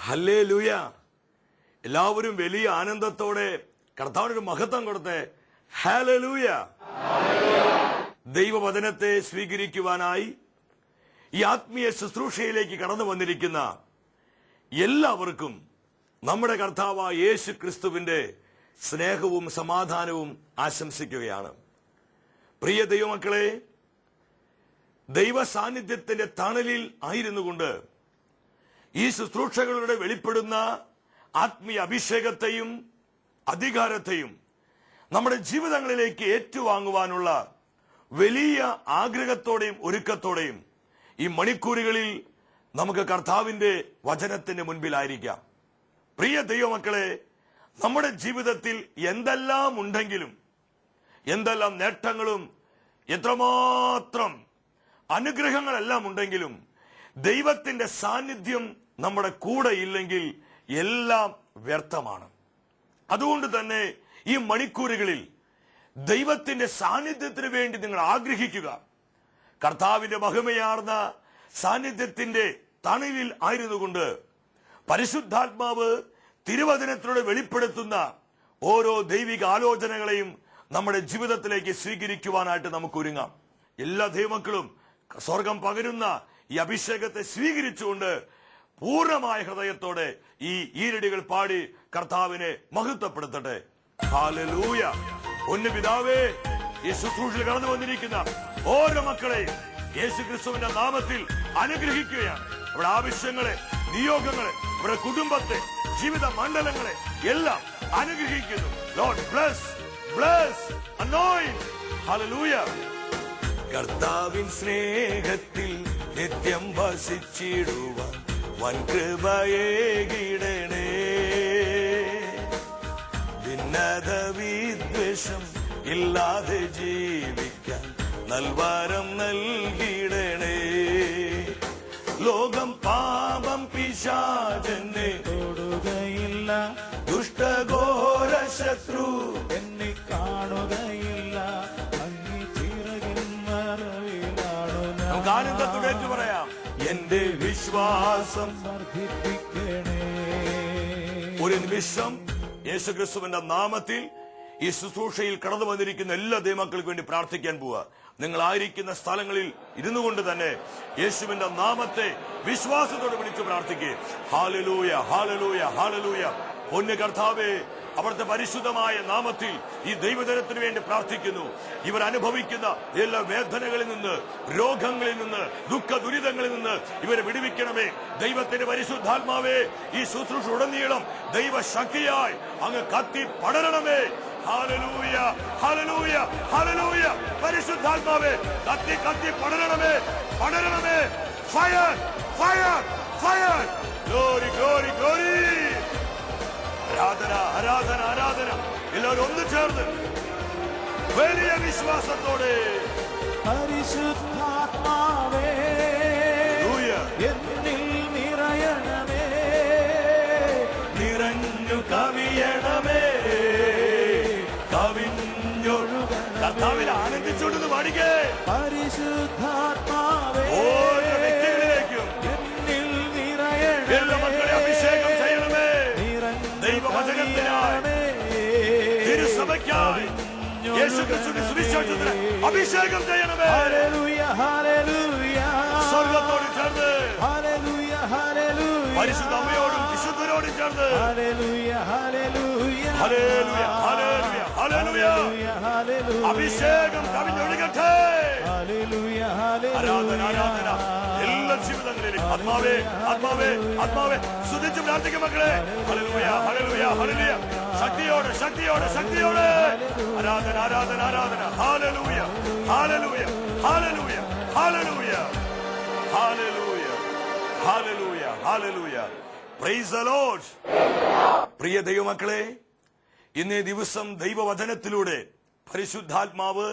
Hallelujah. എല്ലാവരും വലിയ ആനന്ദത്തോടെ കർത്താവിനൊരു മഹത്വം കൊടുത്തേ. ഹല്ലേലൂയ. ദൈവവചനത്തെ സ്വീകരിക്കുവാനായി ഈ ആത്മീയ ശുശ്രൂഷയിലേക്ക് കടന്നു വന്നിരിക്കുന്ന എല്ലാവർക്കും നമ്മുടെ കർത്താവായ യേശു ക്രിസ്തുവിന്റെ സ്നേഹവും സമാധാനവും ആശംസിക്കുകയാണ്. പ്രിയ ദൈവമക്കളെ, ദൈവ സാന്നിധ്യത്തിന്റെ തണലിൽ ആയിരുന്നുകൊണ്ട് ഈ ശുശ്രൂഷകളുടെ വെളിപ്പെടുന്ന ആത്മീയ അഭിഷേകത്തെയും അധികാരത്തെയും നമ്മുടെ ജീവിതങ്ങളിലേക്ക് ഏറ്റുവാങ്ങുവാനുള്ള വലിയ ആഗ്രഹത്തോടെയും ഒരുക്കത്തോടെയും ഈ മണിക്കൂറുകളിൽ നമുക്ക് കർത്താവിന്റെ വചനത്തിന് മുൻപിലായിരിക്കാം. പ്രിയ ദൈവമക്കളെ, നമ്മുടെ ജീവിതത്തിൽ എന്തെല്ലാം ഉണ്ടെങ്കിലും, എന്തെല്ലാം നേട്ടങ്ങളും എത്രമാത്രം അനുഗ്രഹങ്ങളെല്ലാം ഉണ്ടെങ്കിലും ദൈവത്തിന്റെ സാന്നിധ്യം നമ്മുടെ കൂടെ ഇല്ലെങ്കിൽ എല്ലാം വ്യർത്ഥമാണ്. അതുകൊണ്ട് തന്നെ ഈ മണിക്കൂറുകളിൽ ദൈവത്തിന്റെ സാന്നിധ്യത്തിന് വേണ്ടി നിങ്ങൾ ആഗ്രഹിക്കുക. കർത്താവിന്റെ മഹിമയാർന്ന സാന്നിധ്യത്തിന്റെ തണലിൽ ആയിരുന്നുകൊണ്ട് പരിശുദ്ധാത്മാവ് തിരുവചനത്തിലൂടെ വെളിപ്പെടുത്തുന്ന ഓരോ ദൈവിക ആലോചനകളെയും നമ്മുടെ ജീവിതത്തിലേക്ക് സ്വീകരിക്കുവാനായിട്ട് നമുക്ക് ഒരുങ്ങാം. എല്ലാ ദൈവമക്കളും സ്വർഗം പകരുന്ന ഈ അഭിഷേകത്തെ സ്വീകരിച്ചുകൊണ്ട് പൂർണ്ണമായ ഹൃദയത്തോടെ ഈ ഈരടികൾ പാടി കർത്താവിനെ മഹത്വപ്പെടുത്തട്ടെ. ഹല്ലേലൂയ. ഒന്ന് പിതാവേ, ഈ ശുശ്രൂഷയിൽ കടന്നു വന്നിരിക്കുന്ന ഓരോ മക്കളെയും യേശു ക്രിസ്തുവിന്റെ നാമത്തിൽ അനുഗ്രഹിക്കുകയാണ്. അവരുടെ ആവശ്യങ്ങളെ, നിയോഗങ്ങളെ, അവരുടെ കുടുംബത്തെ, ജീവിത മണ്ഡലങ്ങളെ എല്ലാം അനുഗ്രഹിക്കുന്നു. Lord bless, bless, anoint. Hallelujah. കർത്താവിൻ സ്നേഹത്തിൽ നിത്യം വസിച്ചിടുവാൻ വൻകൃപയേകിടണേ. ഭിന്നത വിദ്വേഷം ഇല്ലാതെ ജീവിക്കാൻ നൽവരം നൽകിടണേ. ലോകം പാപം പിശാചെന്നെ തൊടുകയില്ല, ദുഷ്ടഘോര ശത്രു എന്നെ കാണുകയില്ല. നമുക്ക് ആനന്ദത്തോടെ പറയാം, എന്റെ വിശ്വാസം വർദ്ധിപ്പിക്കണേ. ഒരു നിമിഷം യേശുക്രിസ്തുവിന്റെ നാമത്തിൽ ഈ ശുശ്രൂഷയിൽ കടന്നു വന്നിരിക്കുന്ന എല്ലാ ദൈവമക്കൾക്ക് വേണ്ടി പ്രാർത്ഥിക്കാൻ പോവുക. നിങ്ങളായിരിക്കുന്ന സ്ഥലങ്ങളിൽ ഇരുന്നു കൊണ്ട് തന്നെ യേശുവിന്റെ നാമത്തെ വിശ്വാസത്തോടെ വിളിച്ചു പ്രാർത്ഥിക്കുക. ഹല്ലേലൂയ, ഹല്ലേലൂയ, ഹല്ലേലൂയ. പൊന്നു കർത്താവേ, അവിടുത്തെ പരിശുദ്ധമായ നാമത്തിൽ ഈ ദൈവജനത്തിന് വേണ്ടി പ്രാർത്ഥിക്കുന്നു. ഇവർ അനുഭവിക്കുന്ന എല്ലാ വേദനകളിൽ നിന്ന്, രോഗങ്ങളിൽ നിന്ന്, ദുഃഖ ദുരിതങ്ങളിൽ നിന്ന് ഇവരെ വിടുവിക്കണമേ. ദൈവത്തിന്റെ പരിശുദ്ധാത്മാവേ, ഈ ശുശ്രൂഷ ഉടനീളം ദൈവശക്തിയായി അങ്ങ് കത്തി പടരണമേ. ഹല്ലേലൂയ, ഹല്ലേലൂയ, ഹല്ലേലൂയ. പരിശുദ്ധാത്മാവേ, കത്തി കത്തി പടരണമേ, പടരണമേ. Fire, fire, fire. Glory, glory, glory. ആരാധന, ആരാധന, ആരാധന. എല്ലാവരും ഒന്ന് ചേർന്ന് വലിയ വിശ്വാസത്തോടെ പരിശുദ്ധാത്മാവേ എന്നിൽ നിറയണമേ, നിറഞ്ഞു കവിയണമേ, കവിഞ്ഞൊഴുകണമേ. കർത്താവിൽ ആനന്ദിച്ചുകൊണ്ടെന്ന് പാടിക്കേ. പരിശുദ്ധാത്മാവേ ഓരോ വ്യക്തികളിലേക്കും എന്നിൽ നിറയണമേ, എല്ലാ മക്കളെ അഭിഷേകം ചെയ്യണമേ. ദൈവവചനത്തിനായി, തിരുസഭയ്ക്കായി, യേശുക്രിസ്തുവിന്റെ സുവിശേഷത്തിന് അഭിഷേകം ചെയ്യണമേ. Hallelujah, hallelujah. സ്വർഗ്ഗത്തോട് ചേർന്ന്, ഹല്ലേലൂയ, ഹല്ലേലൂയ. പരിശുദ്ധ അമ്മയോടും വിശുദ്ധരോടും ചേർന്ന്, ഹല്ലേലൂയ, ഹല്ലേലൂയ, ഹല്ലേലൂയ, ഹല്ലേലൂയ, ഹല്ലേലൂയ. ഹല്ലേലൂയ. അഭിഷേകം കവിഞ്ഞൊഴുകട്ടെ. Hallelujah, hallelujah. ആരാധന, ആരാധന. എല്ലാ ജീവിതങ്ങളിലും ആത്മാവേ, ആത്മാവേ, ആത്മാവേ സ്തുതിച്ച് പ്രാർത്ഥിക്കും മക്കളെ. ഹല്ലേലൂയ, ഹല്ലേലൂയ, ഹല്ലേലൂയ. ശക്തിയോടെ, ശക്തിയോടെ, ശക്തിയോടെ. ആരാധന, ആരാധന, ആരാധന. ഹല്ലേലൂയ, ഹല്ലേലൂയ, ഹല്ലേലൂയ, ഹല്ലേലൂയ, ഹല്ലേലൂയ, ഹല്ലേലൂയ, ഹല്ലേലൂയ. Praise the Lord. പ്രിയ ദൈവമക്കളെ, ഇന്നേ ദിവസം ദൈവവചനത്തിലൂടെ പരിശുദ്ധാത്മാവ്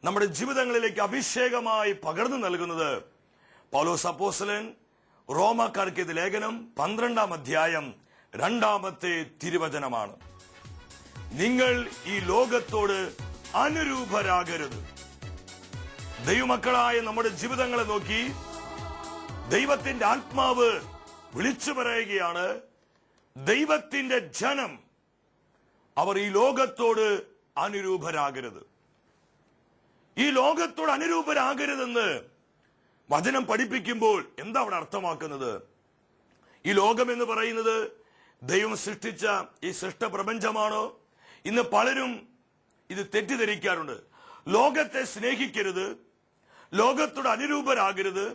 നമ്മുടെ ജീവിതങ്ങളിലേക്ക് അഭിഷേകമായി പകർന്നു നൽകുന്നത് പൗലോസ് അപ്പോസ്തലൻ റോമാക്കാർക്ക് എഴുതിയ ലേഖനം 12-ാം അധ്യായം 2-ാമത്തെ തിരുവചനമാണ്. നിങ്ങൾ ഈ ലോകത്തോട് അനുരൂപരാകരുത്. ദൈവമക്കളായ നമ്മുടെ ജീവിതങ്ങളെ നോക്കി ദൈവത്തിന്റെ ആത്മാവ് വിളിച്ചു പറയുകയാണ്, ദൈവത്തിന്റെ ജനം അവർ ഈ ലോകത്തോട് അനുരൂപരാകരുത്. ഈ ലോകത്തോട് അനുരൂപരാകരുതെന്ന് വചനം പഠിപ്പിക്കുമ്പോൾ എന്താ അവിടെ അർത്ഥമാക്കുന്നത്? ഈ ലോകം എന്ന് പറയുന്നത് ദൈവം സൃഷ്ടിച്ച ഈ സൃഷ്ട പ്രപഞ്ചമാണോ? ഇന്ന് പലരും ഇത് തെറ്റിദ്ധരിക്കാറുണ്ട്. ലോകത്തെ സ്നേഹിക്കരുത്, ലോകത്തോട് അനുരൂപരാകരുത്,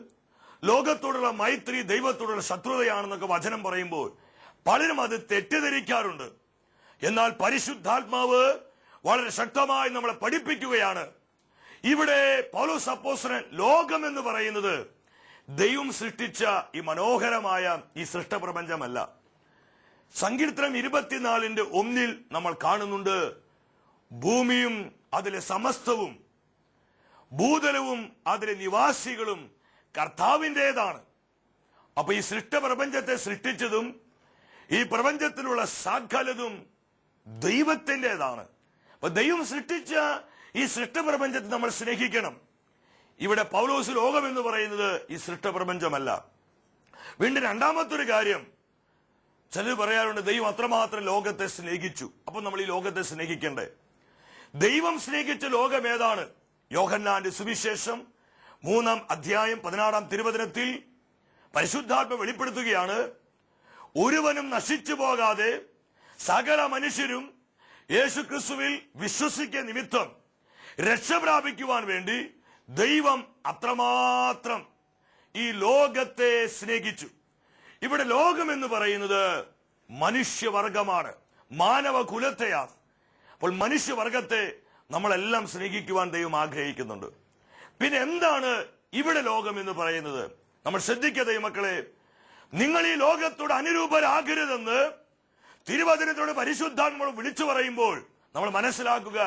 ലോകത്തോടുള്ള മൈത്രി ദൈവത്തോടുള്ള ശത്രുതയാണെന്നൊക്കെ വചനം പറയുമ്പോൾ പലരും അത് തെറ്റിദ്ധരിക്കാറുണ്ട്. എന്നാൽ പരിശുദ്ധാത്മാവ് വളരെ ശക്തമായി നമ്മളെ പഠിപ്പിക്കുകയാണ്. ഇവിടെ പൗലോസ് അപ്പോസ്തലൻ ലോകം എന്ന് പറയുന്നത് ദൈവം സൃഷ്ടിച്ച ഈ മനോഹരമായ ഈ സൃഷ്ടപ്രപഞ്ചമല്ല. സങ്കീർത്തനം 24:1 നമ്മൾ കാണുന്നുണ്ട്, ഭൂമിയും അതിലെ സമസ്തവും ഭൂതലവും അതിലെ നിവാസികളും കർത്താവിൻ്റെതാണ്. അപ്പൊ ഈ സൃഷ്ടപ്രപഞ്ചത്തെ സൃഷ്ടിച്ചതും ഈ പ്രപഞ്ചത്തിലുള്ള സകലതും ദൈവത്തിൻ്റെതാണ്. അപ്പൊ ദൈവം സൃഷ്ടിച്ച ഈ സൃഷ്ടപ്രപഞ്ചത്തെ നമ്മൾ സ്നേഹിക്കണം. ഇവിടെ പൗലോസ് ലോകം എന്ന് പറയുന്നത് ഈ സൃഷ്ടപ്രപഞ്ചമല്ല. വീണ്ടും രണ്ടാമത്തൊരു കാര്യം, ചിലർ പറയാറുണ്ട് ദൈവം അത്രമാത്രം ലോകത്തെ സ്നേഹിച്ചു, അപ്പൊ നമ്മൾ ഈ ലോകത്തെ സ്നേഹിക്കണ്ടേ? ദൈവം സ്നേഹിച്ച ലോകം ഏതാണ്? യോഹന്നാന്റെ സുവിശേഷം 3:16 പരിശുദ്ധാത്മ വെളിപ്പെടുത്തുകയാണ്, ഒരുവനും നശിച്ചു പോകാതെ സകല മനുഷ്യരും യേശുക്രിസ്തുവിൽ വിശ്വസിക്കുന്ന നിമിത്തം രക്ഷ പ്രാപിക്കുവാൻ വേണ്ടി ദൈവം അത്രമാത്രം ഈ ലോകത്തെ സ്നേഹിച്ചു. ഇവിടെ ലോകം എന്ന് പറയുന്നത് മനുഷ്യവർഗമാണ്, മാനവകുലത്തെയാണ്. അപ്പോൾ മനുഷ്യവർഗത്തെ നമ്മളെല്ലാം സ്നേഹിക്കുവാൻ ദൈവം ആഗ്രഹിക്കുന്നുണ്ട്. പിന്നെ എന്താണ് ഇവിടെ ലോകം എന്ന് പറയുന്നത്? നമ്മൾ ശ്രദ്ധിക്കുക മക്കളെ, നിങ്ങൾ ഈ ലോകത്തോട് അനുരൂപരാകരുതെന്ന് തിരുവചനത്തോട് പരിശുദ്ധാത്മാവ് വിളിച്ചു പറയുമ്പോൾ നമ്മൾ മനസ്സിലാക്കുക,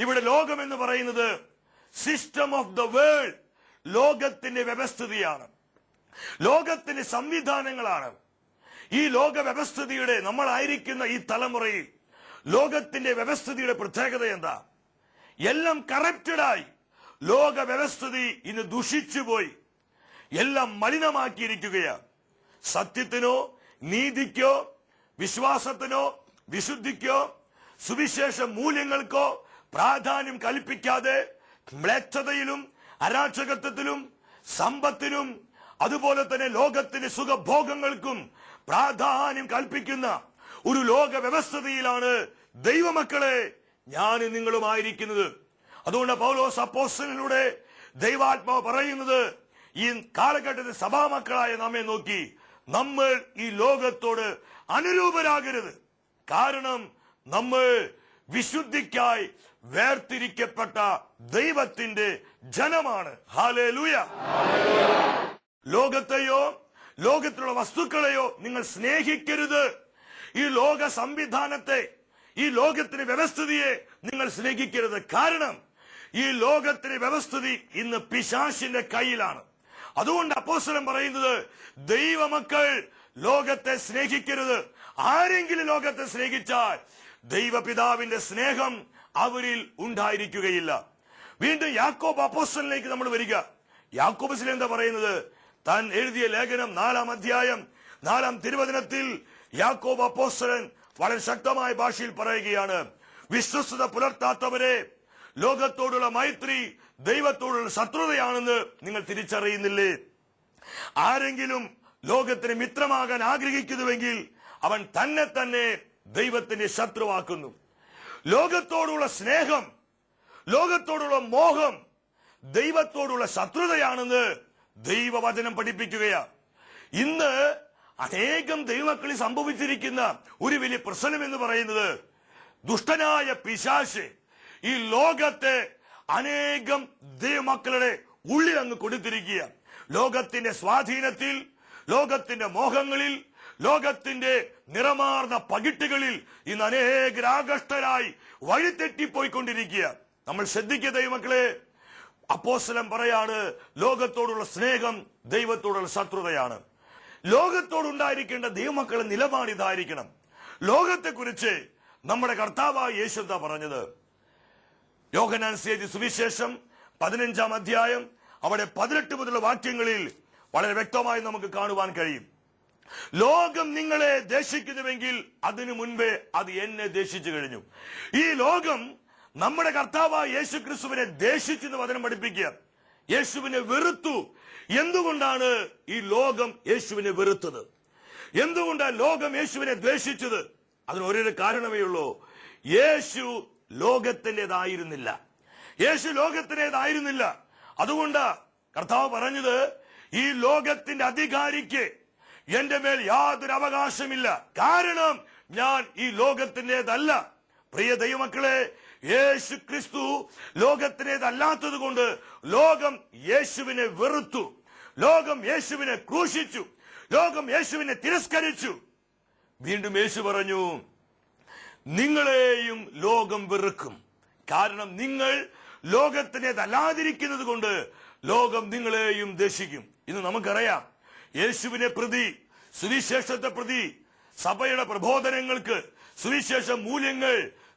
ഇവിടെ ലോകം എന്ന് പറയുന്നത് സിസ്റ്റം ഓഫ് ദ വേൾഡ്, ലോകത്തിന്റെ വ്യവസ്ഥിതിയാണ്, ലോകത്തിന്റെ സംവിധാനങ്ങളാണ്. ഈ ലോക വ്യവസ്ഥിതിയുടെ നമ്മളായിരിക്കുന്ന ഈ തലമുറയിൽ ലോകത്തിന്റെ വ്യവസ്ഥിതിയുടെ പ്രത്യേകത എന്താ? എല്ലാം കറപ്റ്റഡായി. ലോക വ്യവസ്ഥിതി ഇന്ന് ദുഷിച്ചുപോയി, എല്ലാം മലിനമാക്കിയിരിക്കുകയാണ്. സത്യത്തിനോ നീതിക്കോ വിശ്വാസത്തിനോ വിശുദ്ധിക്കോ സുവിശേഷ മൂല്യങ്ങൾക്കോ പ്രാധാന്യം കൽപ്പിക്കാതെ മ്ലേച്ഛതയിലും അരാജകത്വത്തിലും സമ്പത്തിനും അതുപോലെ തന്നെ ലോകത്തിന്റെ സുഖഭോഗങ്ങൾക്കും പ്രാധാന്യം കൽപ്പിക്കുന്ന ഒരു ലോക വ്യവസ്ഥിതിയിലാണ് ദൈവമക്കളെ ഞാനും നിങ്ങളുമായിരിക്കുന്നത്. അതുകൊണ്ട് പൗലോസ് അപ്പോസ്തലനിലൂടെ ദൈവാത്മാവ് പറയുന്നത്, ഈ കാലഘട്ടത്തിൽ സഭാമക്കളായ നമ്മെ നോക്കി നമ്മൾ ഈ ലോകത്തോട് അനുരൂപരാകരുത്. കാരണം നമ്മൾ വിശുദ്ധിക്കായി വേർതിരിക്കപ്പെട്ട ദൈവത്തിന്റെ ജനമാണ്. ഹല്ലേലൂയ. ലോകത്തെയോ ലോകത്തിലുള്ള വസ്തുക്കളെയോ നിങ്ങൾ സ്നേഹിക്കരുത്. ഈ ലോക സംവിധാനത്തെ, ഈ ലോകത്തിന്റെ വ്യവസ്ഥിതിയെ നിങ്ങൾ സ്നേഹിക്കരുത്. കാരണം ഈ ലോകത്തിന്റെ വ്യവസ്ഥിതി ഇന്ന് പിശാചിന്റെ കയ്യിലാണ്. അതുകൊണ്ട് അപ്പോസ്തലൻ പറയുന്നത്, ദൈവമക്കൾ ലോകത്തെ സ്നേഹിക്കരുത്. ആരെങ്കിലും ലോകത്തെ സ്നേഹിച്ചാൽ ദൈവപിതാവിന്റെ സ്നേഹം അവരിൽ ഉണ്ടായിരിക്കുകയില്ല. വീണ്ടും യാക്കോബ് അപ്പോസ്തലനിലേക്ക് നമ്മൾ വരിക. യാക്കോബിൽ എന്താ പറയുന്നത്? താൻ എഴുതിയ ലേഖനം 4:4 യാക്കോബ് അപ്പോസ്തലൻ വളരെ ശക്തമായ ഭാഷയിൽ പറയുകയാണ്, വിശ്വസ്തത പുലർത്താത്തവരെ ലോകത്തോടുള്ള മൈത്രി ദൈവത്തോടുള്ള ശത്രുതയാണെന്ന് നിങ്ങൾ തിരിച്ചറിയുന്നില്ലേ? ആരെങ്കിലും ലോകത്തിന് മിത്രമാകാൻ ആഗ്രഹിക്കുന്നുവെങ്കിൽ അവൻ തന്നെ തന്നെ ദൈവത്തിന്റെ ശത്രുവാക്കുന്നു. ലോകത്തോടുള്ള സ്നേഹം, ലോകത്തോടുള്ള മോഹം ദൈവത്തോടുള്ള ശത്രുതയാണെന്ന് ദൈവവചനം പഠിപ്പിക്കുകയാണ്. ഇന്ന് അനേകം ദൈവമക്കളിൽ സംഭവിച്ചിരിക്കുന്ന ഒരു വലിയ പ്രശ്നം എന്ന് പറയുന്നത്, ദുഷ്ടനായ പിശാച് ഈ ലോകത്തെ അനേകം ദൈവമക്കളുടെ ഉള്ളിൽ അങ്ങ് കൊടുത്തിരിക്കുക. ലോകത്തിന്റെ സ്വാധീനത്തിൽ, ലോകത്തിന്റെ മോഹങ്ങളിൽ, ലോകത്തിന്റെ നിറമാർന്ന പകിട്ടുകളിൽ ഇന്ന് അനേകരാകഷ്ടരായി വഴിതെറ്റിപ്പോയിക്കൊണ്ടിരിക്കുക. നമ്മൾ ശ്രദ്ധിക്കുക ദൈവമക്കളെ, അപ്പോസ്തലൻ പറയാണ്, ലോകത്തോടുള്ള സ്നേഹം ദൈവത്തോടുള്ള ശത്രുതയാണ്. ലോകത്തോടുണ്ടായിരിക്കേണ്ട ദൈവമക്കളുടെ നിലപാട് ഇതായിരിക്കണം. ലോകത്തെക്കുറിച്ച് നമ്മുടെ കർത്താവായ യേശു എന്താ പറഞ്ഞത്? യോഹന്നാൻ എഴുതിയ സുവിശേഷം 15 അവിടെ 18 മുതലുള്ള വാക്യങ്ങളിൽ വളരെ വ്യക്തമായി നമുക്ക് കാണുവാൻ കഴിയും. ലോകം നിങ്ങളെ ദേശിക്കുന്നുവെങ്കിൽ അതിനു മുൻപേ അത് എന്നെ ദേശിച്ചു കഴിഞ്ഞു. ഈ ലോകം നമ്മുടെ കർത്താവായ യേശു ക്രിസ്തുവിനെ ദേശിച്ചെന്ന് വചനം പഠിപ്പിക്കുക. യേശുവിനെ വെറുത്തു. എന്തുകൊണ്ടാണ് ഈ ലോകം യേശുവിനെ വെറുത്തത്? എന്തുകൊണ്ടാണ് ലോകം യേശുവിനെ ദ്വേഷിച്ചത്? അതിന് ഒരേ കാരണമേ ഉള്ളൂ. യേശു ലോകത്തിൻ്റെതായിരുന്നില്ല. യേശു ലോകത്തിൻ്റെതായിരുന്നില്ല. അതുകൊണ്ട് കർത്താവ് പറഞ്ഞത്, ഈ ലോകത്തിന്റെ അധികാരിക്ക് എന്റെ മേൽ യാതൊരു അവകാശമില്ല, കാരണം ഞാൻ ഈ ലോകത്തിൻ്റെതല്ല. പ്രിയ ദൈവമക്കളെ, യേശു ക്രിസ്തു ലോകത്തിൻ്റെതല്ലാത്തത് കൊണ്ട് ലോകം യേശുവിനെ വെറുത്തു, ലോകം യേശുവിനെ ക്രൂശിച്ചു, ലോകം യേശുവിനെ തിരസ്കരിച്ചു. വീണ്ടും യേശു പറഞ്ഞു, നിങ്ങളെയും ലോകം വെറുക്കും, കാരണം നിങ്ങൾ ലോകത്തിൻ്റെതല്ലാതിരിക്കുന്നത് കൊണ്ട് ലോകം നിങ്ങളെയും ദ്വേഷിക്കും. ഇന്ന് നമുക്കറിയാം, യേശുവിനെ പ്രതി, സുവിശേഷത്തെ പ്രതി, സഭയുടെ പ്രബോധനങ്ങൾക്ക്, സുവിശേഷ മൂല്യങ്ങൾ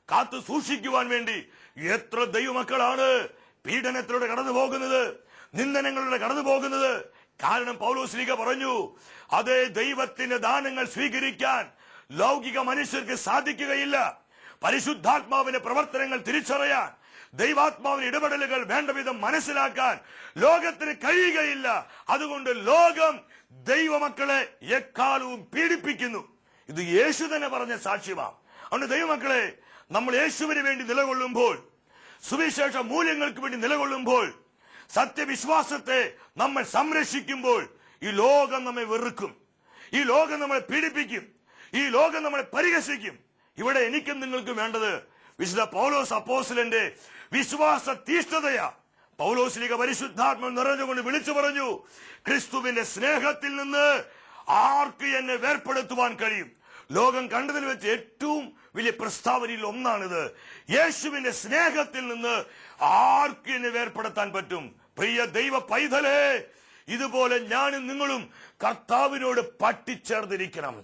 കാത്തു സൂക്ഷിക്കുവാൻ വേണ്ടി എത്ര ദൈവമക്കളാണ് പീഡനത്തിലൂടെ കടന്നു പോകുന്നത്, നിന്ദനങ്ങളിലൂടെ കടന്നു പോകുന്നത്. കാരണം പൗലോസ്ലീഹ പറഞ്ഞു, അതേ ദൈവത്തിന്റെ ദാനങ്ങൾ സ്വീകരിക്കാൻ ലൗകിക മനുഷ്യർക്ക് സാധിക്കുകയില്ല. പരിശുദ്ധാത്മാവിന്റെ പ്രവർത്തനങ്ങൾ തിരിച്ചറിയാൻ, ദൈവാത്മാവിന്റെ ഇടപെടലുകൾ വേണ്ട വിധം മനസ്സിലാക്കാൻ ലോകത്തിന് കഴിയുകയില്ല. അതുകൊണ്ട് ലോകം ദൈവമക്കളെ എക്കാലവും പീഡിപ്പിക്കുന്നു. ഇത് യേശു തന്നെ പറഞ്ഞ സാക്ഷ്യമാണ്. അതുകൊണ്ട് ദൈവമക്കളെ, നമ്മൾ യേശുവിന് വേണ്ടി നിലകൊള്ളുമ്പോൾ, സുവിശേഷ മൂല്യങ്ങൾക്ക് വേണ്ടി നിലകൊള്ളുമ്പോൾ, സത്യവിശ്വാസത്തെ നമ്മൾ സംരക്ഷിക്കുമ്പോൾ, ഈ ലോകം നമ്മെ വെറുക്കും, ഈ ലോകം നമ്മളെ പീഡിപ്പിക്കും, ഈ ലോകം നമ്മളെ പരിഹസിക്കും. ഇവിടെ എനിക്കും നിങ്ങൾക്കും വേണ്ടത് വിശുദ്ധ പൗലോസ് അപ്പോസ്തലന്റെ വിശ്വാസ തീഷ്ണതയാ. പൗലോസ്ലീഹ പരിശുദ്ധാത്മ നിറഞ്ഞുകൊണ്ട് വിളിച്ചു പറഞ്ഞു, ക്രിസ്തുവിന്റെ സ്നേഹത്തിൽ നിന്ന് ആർക്ക് എന്നെ വേർപെടുത്തുവാൻ കഴിയും? ലോകം കണ്ടതിൽ വെച്ച് ഏറ്റവും വലിയ പ്രസ്താവനയിൽ ഒന്നാണിത്. യേശുവിന്റെ സ്നേഹത്തിൽ നിന്ന് ആർക്ക് എന്നെ വേർപെടുത്താൻ പറ്റും? പ്രിയ ദൈവ പൈതലേ, ഇതുപോലെ ഞാനും നിങ്ങളും കർത്താവിനോട് പറ്റിച്ചേർന്നിരിക്കണം.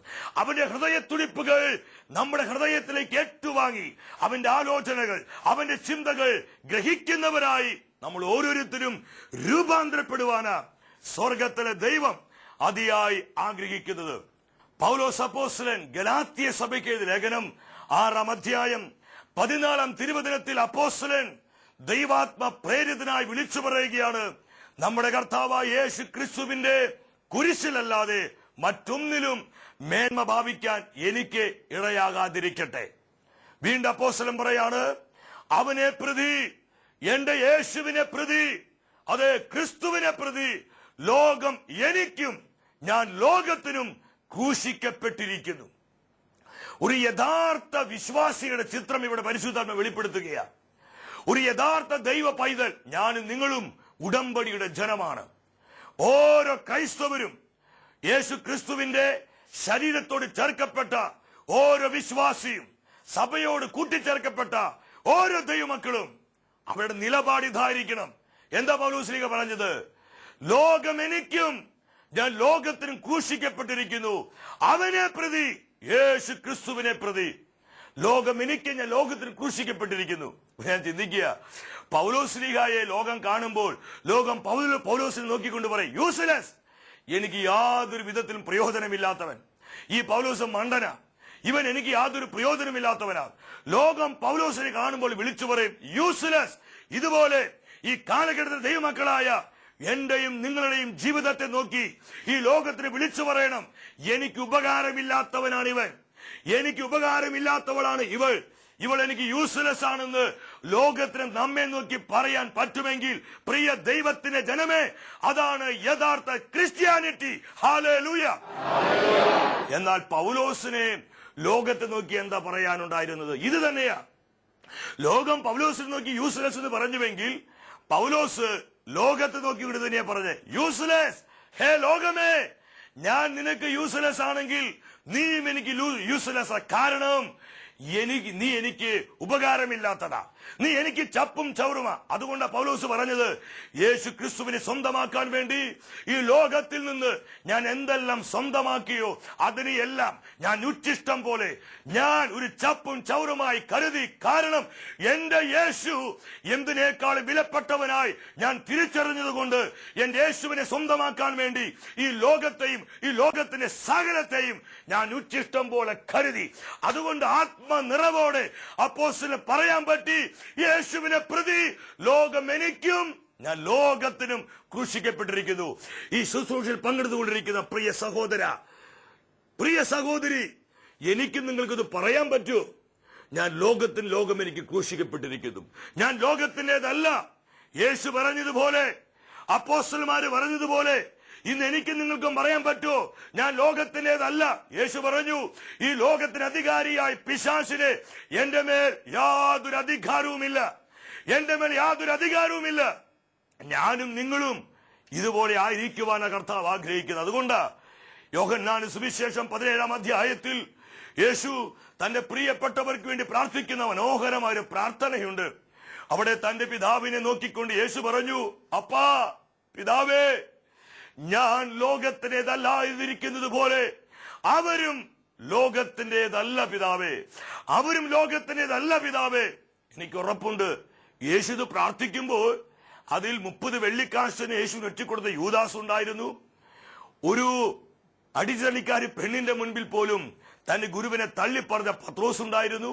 അവന്റെ ഹൃദയത്തുടിപ്പുകൾ നമ്മുടെ ഹൃദയത്തിലേക്ക് ഏറ്റുവാങ്ങി അവന്റെ ആലോചനകൾ, അവന്റെ ചിന്തകൾ ഗ്രഹിക്കുന്നവരായി നമ്മൾ ഓരോരുത്തരും രൂപാന്തരപ്പെടുവാനാ സ്വർഗത്തിലെ ദൈവം അതിയായി ആഗ്രഹിക്കുന്നത്. പൗലോസ് അപ്പോസ്തലൻ ഗലാത്യ സഭയ്ക്ക് എഴുതിയ ലേഖനം 6-ാം അധ്യായം 14-ാം തിരുവചനത്തിൽ അപ്പോസ്തലൻ ദൈവാത്മ പ്രേരിതനായി വിളിച്ചു പറയുകയാണ്, നമ്മുടെ കർത്താവായ യേശു ക്രിസ്തുവിന്റെ കുരിശിലല്ലാതെ മറ്റൊന്നിലും മേന്മ ഭാവിക്കാൻ എനിക്ക് ഇടയാകാതിരിക്കട്ടെ. വീണ്ടും അപ്പോസ്തലൻ പറയാണ്, അവനെ പ്രതി, എന്റെ യേശുവിനെ പ്രതി, അതെ ക്രിസ്തുവിനെ പ്രതി ലോകം എനിക്കും ഞാൻ ലോകത്തിനും ക്രൂശിക്കപ്പെട്ടിരിക്കുന്നു. ഒരു യഥാർത്ഥ വിശ്വാസിയുടെ ചിത്രം ഇവിടെ പരിശുദ്ധാത്മ വെളിപ്പെടുത്തുകയാണ്. ഒരു യഥാർത്ഥ ദൈവ പൈതൽ ഞാനും നിങ്ങളും ഉടമ്പടിയുടെ ജനമാണ്. ഓരോ ക്രൈസ്തവരും യേശു ക്രിസ്തുവിന്റെ ശരീരത്തോട് ചേർക്കപ്പെട്ട ഓരോ വിശ്വാസിയും, സഭയോട് കൂട്ടിച്ചേർക്കപ്പെട്ട ഓരോ ദൈവമക്കളും അവരുടെ നിലപാടിതായിരിക്കണം. എന്താ പൗലോസ്ലീഹ പറഞ്ഞത്? ലോകം എനിക്കും ഞാൻ ലോകത്തിനും ക്രൂശിക്കപ്പെട്ടിരിക്കുന്നു. അവനെ പ്രതി, യേശു ക്രിസ്തുവിനെ പ്രതി ലോകം എനിക്ക്, ഞാൻ ലോകത്തിന് ക്രൂശിക്കപ്പെട്ടിരിക്കുന്നു. ഞാൻ ചിന്തിക്കുക, പൗലോസ്ലീഹായെ ലോകം കാണുമ്പോൾ ലോകം പൗലോസിനെ നോക്കിക്കൊണ്ട് പറയും, യൂസ്ലെസ്, എനിക്ക് യാതൊരു വിധത്തിലും പ്രയോജനമില്ലാത്തവൻ. ഈ പൗലോസ് മണ്ടന, ഇവൻ എനിക്ക് യാതൊരു പ്രയോജനമില്ലാത്തവനാ. ലോകം പൗലോസിനെ കാണുമ്പോൾ വിളിച്ചു പറയും, യൂസ്ലെസ്. ഇതുപോലെ ഈ കാലഘട്ടത്തിലെ ദൈവമക്കളായ എന്റെയും നിങ്ങളുടെയും ജീവിതത്തെ നോക്കി ഈ ലോകത്തിന് വിളിച്ചു പറയണം, എനിക്ക് ഉപകാരമില്ലാത്തവനാണ് ഇവൻ, എനിക്ക് ഉപകാരമില്ലാത്തവളാണ് ഇവൾ, ഇവൾ എനിക്ക് യൂസ്ലെസ് ആണെന്ന് ലോകത്തിന് നമ്മെ നോക്കി പറയാൻ പറ്റുമെങ്കിൽ, പ്രിയ ദൈവത്തിന്റെ ജനമേ, അതാണ് യഥാർത്ഥ ക്രിസ്ത്യാനിറ്റി. ഹല്ലേലൂയ. എന്നാൽ പൗലോസിനെ ലോകത്തെ നോക്കി എന്താ പറയാനുണ്ടായിരുന്നത്? ഇത് തന്നെയാ. ലോകം പൗലോസിനെ നോക്കി യൂസ്ലെസ് എന്ന് പറഞ്ഞുവെങ്കിൽ, പൗലോസ് ലോകത്തെ നോക്കി ഇവിടെ തന്നെയാ പറഞ്ഞത്, യൂസ്ലെസ്. ഹേ ലോകമേ, ഞാൻ നിനക്ക് യൂസ്ലെസ് ആണെങ്കിൽ നീയും എനിക്ക് യൂസ്ലെസ്. കാരണം നീ എനിക്ക് ഉപകാരമില്ലാത്തതാ, നീ എനിക്ക് ചപ്പും ചവറുമാ. അതുകൊണ്ടാ പൗലോസ് പറഞ്ഞത്, യേശു ക്രിസ്തുവിനെ സ്വന്തമാക്കാൻ വേണ്ടി ഈ ലോകത്തിൽ നിന്ന് ഞാൻ എന്തെല്ലാം സ്വന്തമാക്കിയോ അതിനെ എല്ലാം ഞാൻ ഉച്ചിഷ്ടം പോലെ ഞാൻ ഒരു ചപ്പും ചവറുമായി കരുതി. കാരണം എന്റെ യേശു എന്തിനേക്കാളും വിലപ്പെട്ടവനായി ഞാൻ തിരിച്ചറിഞ്ഞത് കൊണ്ട് എന്റെ യേശുവിനെ സ്വന്തമാക്കാൻ വേണ്ടി ഈ ലോകത്തെയും ഈ ലോകത്തിന്റെ സകലത്തെയും ഞാൻ ഉച്ചിഷ്ടം പോലെ കരുതി. അതുകൊണ്ട് ആത്മനിറവോടെ അപ്പോസ്തലന് പറയാൻ പറ്റി, യേശുവിനെ പ്രതി ലോകം എനിക്കും ഞാൻ ലോകത്തിനും ക്രൂശിക്കപ്പെട്ടിരിക്കുന്നു. ഈ ശുശ്രൂഷയിൽ പങ്കെടുത്തുകൊണ്ടിരിക്കുന്ന പ്രിയ സഹോദര, പ്രിയ സഹോദരി, എനിക്കും നിങ്ങൾക്കിത് പറയാൻ പറ്റൂ. ഞാൻ ലോകം എനിക്ക് ക്രൂശിക്കപ്പെട്ടിരിക്കുന്നു. ഞാൻ ലോകത്തിൻ്റെതല്ല. യേശു പറഞ്ഞതുപോലെ, അപ്പോസ്തലന്മാര് പറഞ്ഞതുപോലെ ഇന്ന് എനിക്ക് നിങ്ങൾക്കും പറയാൻ പറ്റുമോ? ഞാൻ ലോകത്തിൻ്റെതല്ല. യേശു പറഞ്ഞു, ഈ ലോകത്തിന് അധികാരിയായി പിശാചിന് എന്റെ മേൽ യാതൊരു അധികാരവുമില്ല, എന്റെ മേൽ യാതൊരു അധികാരവുമില്ല. ഞാനും നിങ്ങളും ഇതുപോലെ ആയിരിക്കുവാനാണ് കർത്താവ് ആഗ്രഹിക്കുന്നത്. അതുകൊണ്ട് യോഹന്നാൻ സുവിശേഷം 17-ാം അധ്യായത്തിൽ യേശു തന്റെ പ്രിയപ്പെട്ടവർക്ക് വേണ്ടി പ്രാർത്ഥിക്കുന്ന മനോഹരമായ ഒരു പ്രാർത്ഥനയുണ്ട്. അവിടെ തന്റെ പിതാവിനെ നോക്കിക്കൊണ്ട് യേശു പറഞ്ഞു, അപ്പാ പിതാവേ, ഞാൻ ലോകത്തിൻ്റെതല്ലാതിരിക്കുന്നത് പോലെ അവരും ലോകത്തിൻ്റെതല്ല പിതാവേ, അവരും ലോകത്തിൻ്റെതല്ല പിതാവേ. എനിക്ക് ഉറപ്പുണ്ട്, യേശു ഇത് പ്രാർത്ഥിക്കുമ്പോൾ അതിൽ 30 വെള്ളിക്കാശിന് യേശുവിന് ഒറ്റിക്കൊടുത്ത യൂദാസ് ഉണ്ടായിരുന്നു. ഒരു അടിച്ചള്ളിക്കാരി പെണ്ണിന്റെ മുൻപിൽ പോലും തന്റെ ഗുരുവിനെ തള്ളിപ്പറഞ്ഞ പത്രോസ് ഉണ്ടായിരുന്നു.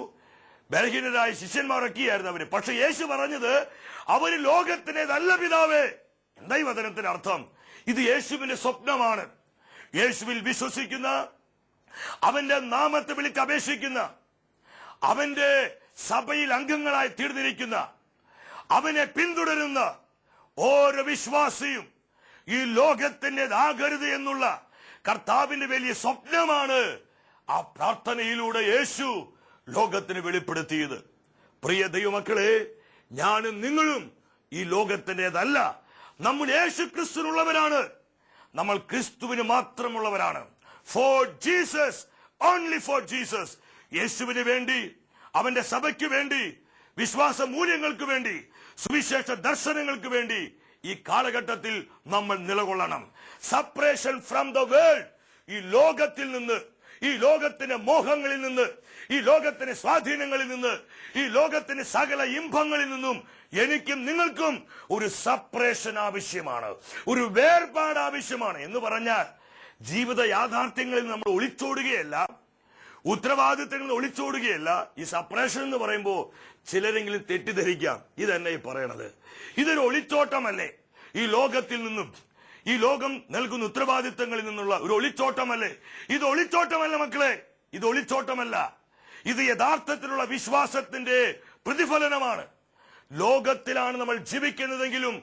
ബലഹീനരായ ശിഷ്യന്മാരൊക്കെയായിരുന്നു അവര്. പക്ഷെ യേശു പറഞ്ഞത് അവര് ലോകത്തിൻ്റെതല്ല പിതാവേ. എന്താ ഈ വചനത്തിന്റെ അർത്ഥം? ഇത് യേശുവിന്റെ സ്വപ്നമാണ്. യേശുവിൽ വിശ്വസിക്കുന്ന, അവന്റെ നാമത്തെ വിളിച്ച് അപേക്ഷിക്കുന്ന, അവന്റെ സഭയിൽ അംഗങ്ങളായി തീർന്നിരിക്കുന്ന, അവനെ പിന്തുടരുന്ന ഓരോ വിശ്വാസിയും ഈ ലോകത്തിൻ്റെതാകരുത് എന്നുള്ള കർത്താവിന്റെ വലിയ സ്വപ്നമാണ് ആ പ്രാർത്ഥനയിലൂടെ യേശു ലോകത്തിന് വെളിപ്പെടുത്തിയത്. പ്രിയ ദൈവമക്കളെ, ഞാനും നിങ്ങളും ഈ ലോകത്തിൻ്റെതല്ല. നമ്മൾ യേശു ക്രിസ്തുവിനുള്ളവരാണ്. നമ്മൾ ക്രിസ്തുവിന് മാത്രമുള്ളവരാണ്. For Jesus, only for Jesus. യേശുവിന് വേണ്ടി, അവന്റെ സഭയ്ക്ക് വേണ്ടി, വിശ്വാസ മൂല്യങ്ങൾക്ക് വേണ്ടി, സുവിശേഷ ദർശനങ്ങൾക്ക് വേണ്ടി ഈ കാലഘട്ടത്തിൽ നമ്മൾ നിലകൊള്ളണം. Separation from the world. ഈ ലോകത്തിൽ നിന്ന്, ഈ ലോകത്തിന്റെ മോഹങ്ങളിൽ നിന്ന്, ഈ ലോകത്തിന്റെ സ്വാധീനങ്ങളിൽ നിന്ന്, ഈ ലോകത്തിന്റെ സകല ഇമ്പങ്ങളിൽ നിന്നും എനിക്കും നിങ്ങൾക്കും ഒരു സെപ്പറേഷൻ ആവശ്യമാണ്, ഒരു വേർപാട് ആവശ്യമാണ്. എന്ന് പറഞ്ഞാൽ ജീവിത യാഥാർത്ഥ്യങ്ങളിൽ നമ്മൾ ഒളിച്ചോടുകയല്ല, ഉത്തരവാദിത്തങ്ങളിൽ ഒളിച്ചോടുകയല്ല. ഈ സെപ്പറേഷൻ എന്ന് പറയുമ്പോൾ ചിലരെങ്കിലും തെറ്റിദ്ധരിക്കാം, ഇതന്നെ ഈ പറയണത്, ഇതൊരു ഒളിച്ചോട്ടമല്ലേ? ഈ ലോകത്തിൽ നിന്നും, ഈ ലോകം നൽകുന്ന ഉത്തരവാദിത്തങ്ങളിൽ നിന്നുള്ള ഒരു ഒളിച്ചോട്ടമല്ലേ? ഇത് ഒളിച്ചോട്ടമല്ല മക്കളെ, ഇത് ഒളിച്ചോട്ടമല്ല. ഇത് യഥാർത്ഥത്തിലുള്ള വിശ്വാസത്തിന്റെ പ്രതിഫലനമാണ്. ലോകത്തിലാണ് നമ്മൾ ജീവിക്കുന്നതെങ്കിലും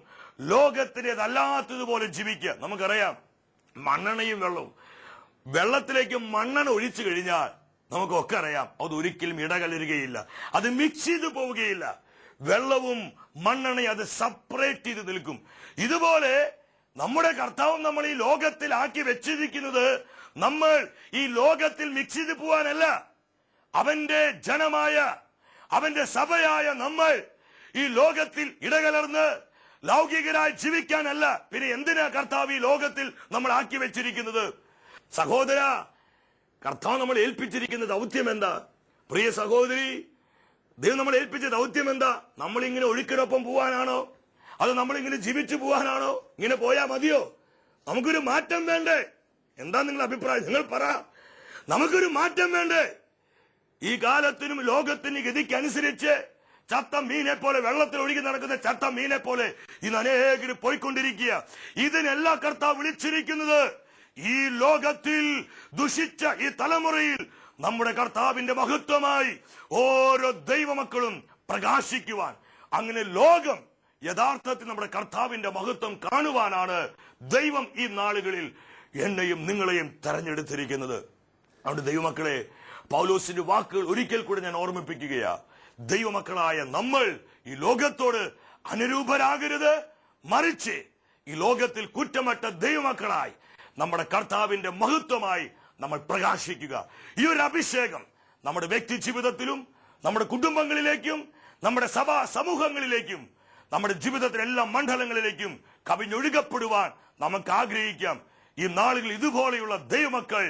ലോകത്തിൻ്റെതല്ലാത്തതുപോലെ ജീവിക്കുക. നമുക്കറിയാം, മണ്ണെണ്ണയും വെള്ളവും, വെള്ളത്തിലേക്ക് മണ്ണെണ്ണ ഒഴിച്ചു കഴിഞ്ഞാൽ നമുക്കൊക്കെ അറിയാം അതൊരിക്കലും ഇടകലരുകയില്ല, അത് മിക്സ് ചെയ്ത് പോവുകയില്ല. വെള്ളവും മണ്ണെണ്ണയും അത് സെപ്പറേറ്റ് ചെയ്ത് നിൽക്കും. ഇതുപോലെ നമ്മുടെ കർത്താവും നമ്മൾ ഈ ലോകത്തിൽ ആക്കി വെച്ചിരിക്കുന്നത് നമ്മൾ ഈ ലോകത്തിൽ മിക്സ് ചെയ്ത് പോവാനല്ല. അവന്റെ ജനമായ, അവന്റെ സഭയായ നമ്മൾ ഈ ലോകത്തിൽ ഇടകലർന്ന് ലൗകികരായി ജീവിക്കാനല്ല. പിന്നെ എന്തിനാ കർത്താവ് ഈ ലോകത്തിൽ നമ്മൾ ആക്കി വെച്ചിരിക്കുന്നത്? സഹോദര, കർത്താവ് നമ്മൾ ഏൽപ്പിച്ചിരിക്കുന്ന ദൗത്യം എന്താ? പ്രിയ സഹോദരി, ദൈവം നമ്മൾ ഏൽപ്പിച്ച ദൗത്യം എന്താ? നമ്മളിങ്ങനെ ഒഴുക്കിനൊപ്പം പോവാനാണോ? അത് നമ്മളിങ്ങനെ ജീവിച്ചു പോവാനാണോ? ഇങ്ങനെ പോയാ മതിയോ? നമുക്കൊരു മാറ്റം വേണ്ടേ? എന്താ നിങ്ങളുടെ അഭിപ്രായം? നിങ്ങൾ പറ. നമുക്കൊരു മാറ്റം വേണ്ടേ? ഈ കാലത്തിനും ലോകത്തിന് ഗതിക്കനുസരിച്ച് ചത്ത മീനെ പോലെ, വെള്ളത്തിൽ ഒഴുകി നടക്കുന്ന ചത്ത മീനെ പോലെ ഇന്ന് അനേകര് പോയിക്കൊണ്ടിരിക്കുക. ഇതിനെല്ലാ കർത്താവ് വിളിച്ചിരിക്കുന്നത് ഈ ലോകത്തിൽ ദുഷിച്ച ഈ തലമുറയിൽ നമ്മുടെ കർത്താവിന്റെ മഹത്വമായി ഓരോ ദൈവമക്കളും പ്രകാശിക്കുവാൻ. അങ്ങനെ ലോകം യഥാർത്ഥത്തിൽ നമ്മുടെ കർത്താവിന്റെ മഹത്വം കാണുവാനാണ് ദൈവം ഈ നാളുകളിൽ എന്നെയും നിങ്ങളെയും തെരഞ്ഞെടുത്തിരിക്കുന്നത്. അതുകൊണ്ട് ദൈവമക്കളെ, പൗലോസിന്റെ വാക്കുകൾ ഒരിക്കൽ കൂടെ ഞാൻ ഓർമ്മിപ്പിക്കുകയാ. ദൈവമക്കളായ നമ്മൾ ഈ ലോകത്തോട് അനുരൂപരാകരുത്, മറിച്ച് ഈ ലോകത്തിൽ കുറ്റമറ്റ ദൈവമക്കളായി നമ്മുടെ കർത്താവിന്റെ മഹത്വമായി നമ്മൾ പ്രകാശിക്കുക. ഈ ഒരു അഭിഷേകം നമ്മുടെ വ്യക്തി ജീവിതത്തിലും നമ്മുടെ കുടുംബങ്ങളിലേക്കും നമ്മുടെ സഭാ സമൂഹങ്ങളിലേക്കും നമ്മുടെ ജീവിതത്തിലെ എല്ലാ മണ്ഡലങ്ങളിലേക്കും കവിഞ്ഞൊഴുകപ്പെടുവാൻ നമുക്ക് ആഗ്രഹിക്കാം. ഈ നാളുകളിൽ ഇതുപോലെയുള്ള ദൈവമക്കൾ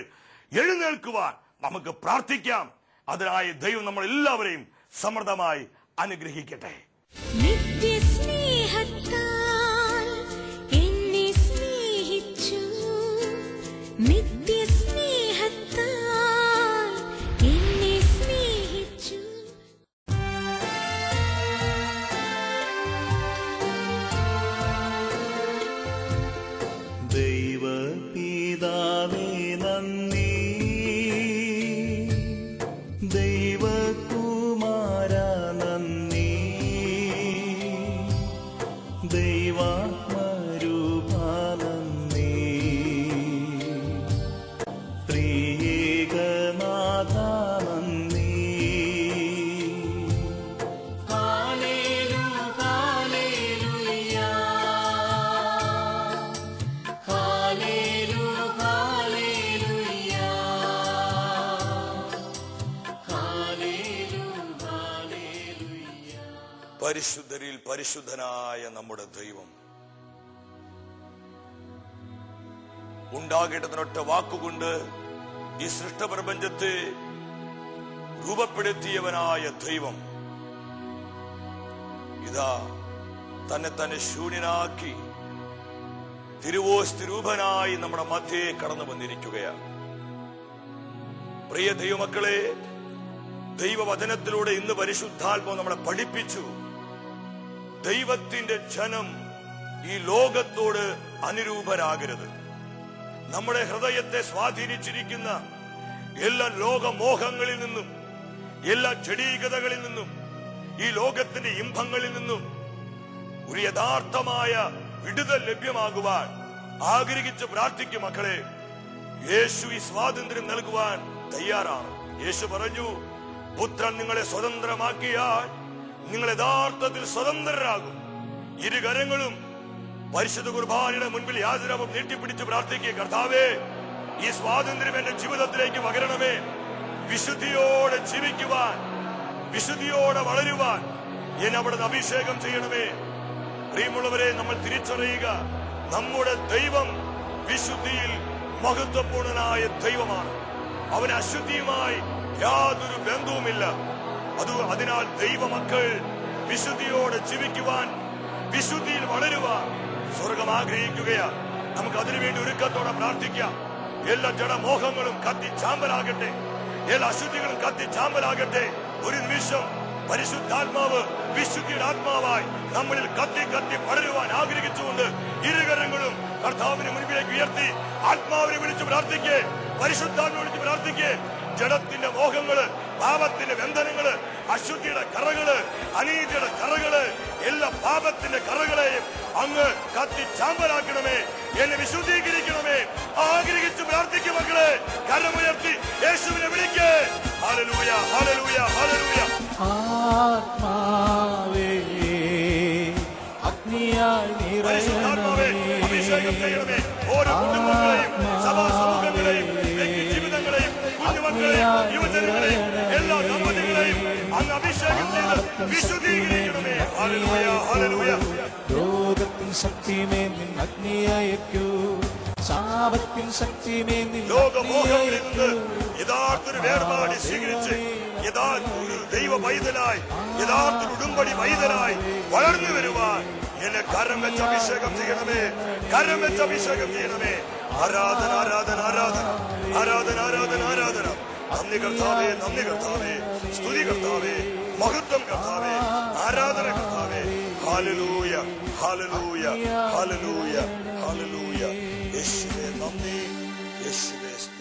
എഴുന്നേൽക്കുവാൻ നമുക്ക് പ്രാർത്ഥിക്കാം. അതിനായി ദൈവം നമ്മൾ എല്ലാവരെയും സമൃദ്ധമായി അനുഗ്രഹിക്കട്ടെ. നിത്യസ്നേഹത്താൽ എന്നെ സ്നേഹിച്ചു, നിത്യസ്നേഹത്താൽ എന്നെ സ്നേഹിച്ചു. ദൈവപിതാവേ നന്ദി, ദൈവകുമാര നന്ദി, ദൈവാത്മരൂപാ നന്ദി, ത്രിയേകനാഥ നന്ദി. പരിശുദ്ധരിൽ പരിശുദ്ധനായ നമ്മുടെ ദൈവം, ഉണ്ടാകേണ്ടതിനൊറ്റ വാക്കുകൊണ്ട് ഈ സൃഷ്ടപ്രപഞ്ചത്തെ രൂപപ്പെടുത്തിയവനായ ദൈവം ഇതാ തന്നെ ശൂന്യനാക്കി തിരുവോസ്തി രൂപനായി നമ്മുടെ മധ്യേ കടന്നു വന്നിരിക്കുകയാണ്. പ്രിയ ദൈവമക്കളെ, ദൈവവചനത്തിലൂടെ ഇന്ന് പരിശുദ്ധാത്മാവ് നമ്മളെ പഠിപ്പിച്ചു. ദൈവത്തിന്റെ ജനം ഈ ലോകത്തോട് അനുരൂപരാകരുത്. നമ്മുടെ ഹൃദയത്തെ സ്വാധീനിച്ചിരിക്കുന്ന എല്ലാ ലോകമോഹങ്ങളിൽ നിന്നും, എല്ലാ ജഡീകതകളിൽ നിന്നും, ഈ ലോകത്തിന്റെ ഇമ്പങ്ങളിൽ നിന്നും ഒരു യഥാർത്ഥമായ വിടുതൽ ലഭ്യമാകുവാൻ ആഗ്രഹിച്ച് പ്രാർത്ഥിക്കും. മക്കളെ, യേശു ഈ സ്വാതന്ത്ര്യം നൽകുവാൻ തയ്യാറാണ്. യേശു പറഞ്ഞു, പുത്രൻ നിങ്ങളെ സ്വതന്ത്രമാക്കിയാൽ നിങ്ങൾ യഥാർത്ഥത്തിൽ സ്വതന്ത്രരാകും. ഇരുകരങ്ങളും പരിശുദ്ധ കുർബാനയുടെ മുൻപിൽ യാചനാപം നീട്ടിപ്പിടിച്ച് പ്രാർത്ഥിക്കുക. കർത്താവേ, ഈ സ്വാതന്ത്ര്യം എന്റെ ജീവിതത്തിലേക്ക് പകരണമേ. വിശുദ്ധിയോടെ ജീവിക്കുവാൻ, വിശുദ്ധിയോടെ വളരുവാൻ എന്നെ അവിടെ അഭിഷേകം ചെയ്യണമേ. പ്രിയമുള്ളവരെ, നമ്മൾ തിരിച്ചറിയുക, നമ്മുടെ ദൈവം വിശുദ്ധിയിൽ മഹത്വപൂർണനായ ദൈവമാണ്. അവന് അശുദ്ധിയുമായി യാതൊരു ബന്ധവുമില്ല. അതിനാൽ ദൈവമക്കൾ വിശുദ്ധിയോടെ ജീവിക്കുവാൻ, വിശുദ്ധിയിൽ വളരുവാൻ സ്വർഗം ആഗ്രഹിക്കുകയാണ്. നമുക്ക് അതിനുവേണ്ടി ഒരുക്കത്തോടെ പ്രാർത്ഥിക്കാം. എല്ലാ ജഡമോഹങ്ങളും കത്തി ചാമ്പലാകട്ടെ, എല്ലാ അശുദ്ധികളും കത്തി ചാമ്പലാകട്ടെ. ഒരു നിമിഷം പരിശുദ്ധാത്മാവ് വിശുദ്ധിയുടെ ആത്മാവായി നമ്മളിൽ കത്തി കത്തി വളരുവാൻ ആഗ്രഹിച്ചുകൊണ്ട് ഇരുകരങ്ങളും കർത്താവിന് മുൻപിലേക്ക് ഉയർത്തി ആത്മാവിനെ വിളിച്ച് പ്രാർത്ഥിക്കേ. പരിശുദ്ധാത്മാവിനെ വിളിച്ച് പ്രാർത്ഥിക്കേ. ജഡത്തിന്റെ മോഹങ്ങള്, പാപത്തിന്റെ ബന്ധനങ്ങള്, അശുദ്ധിയുടെ കറകള്, അനീതിയുടെ കറകള്, എല്ലാ പാപത്തിന്റെ കറകളെയും അങ്ങ് കത്തി ചാമ്പലാക്കണമേ. എന്നെ വിശുദ്ധീകരിക്കണമേ. ആഗ്രഹിച്ച് പ്രാർത്ഥിക്കും മക്കളെ. കരമുയർത്തി യേശുവിനെ വിളിക്കേ. ഹല്ലേലൂയ, ഹല്ലേലൂയ, ഹല്ലേലൂയ. ആത്മാവേ അഗ്നിയായി പരിശുദ്ധാത്മാവേ, അഭിഷേകം ചെയ്യണമേ. ഓരോ കുടുംബങ്ങളെയും, സഭാ സമൂഹങ്ങളെയും, വ്യക്തി ജീവിതങ്ങളെയും, കുഞ്ഞുമക്കളെയും, യുവജനങ്ങളെയും, എല്ലാ ദമ്പതികളെയും അങ്ങ് അഭിഷേകം ചെയ്ത് വിശുദ്ധീകരിക്കണമേ. Hallelujah, hallelujah. ലോകത്തിൻ ശക്തിമേൽ നിൻ അഗ്നി അയക്കൂ, ശാപത്തിൻ ശക്തിമേൽ നിൻ ലോകമോഹങ്ങളിൽ നിന്ന് യഥാർത്ഥ വേർപാട് സ്വീകരിച്ച് യഥാർത്ഥ ദൈവ പൈതലായി, യഥാർത്ഥ ഉടമ്പടി പൈതലായി വളർന്നു വരുവാൻ എന്നെ കരം വെച്ച് അഭിഷേകം ചെയ്യണമേ. കരം വെച്ച് അഭിഷേകം ചെയ്യണമേ. ആരാധന, ആരാധന, ആരാധന, ആരാധന, ആരാധന, ആരാധന. നന്ദി കർത്താവേ, നന്ദി കർത്താവേ, സ്തുതി കർത്താവേ, മഹത്വം കർത്താവേ, ആരാധന കർത്താവേ. ഹല്ലേലൂയ, ഹല്ലേലൂയ, ഹല്ലേലൂയ, ഹല്ലേലൂയ. യേശുവേ നന്ദി, യേശുവേ സ്തുതി.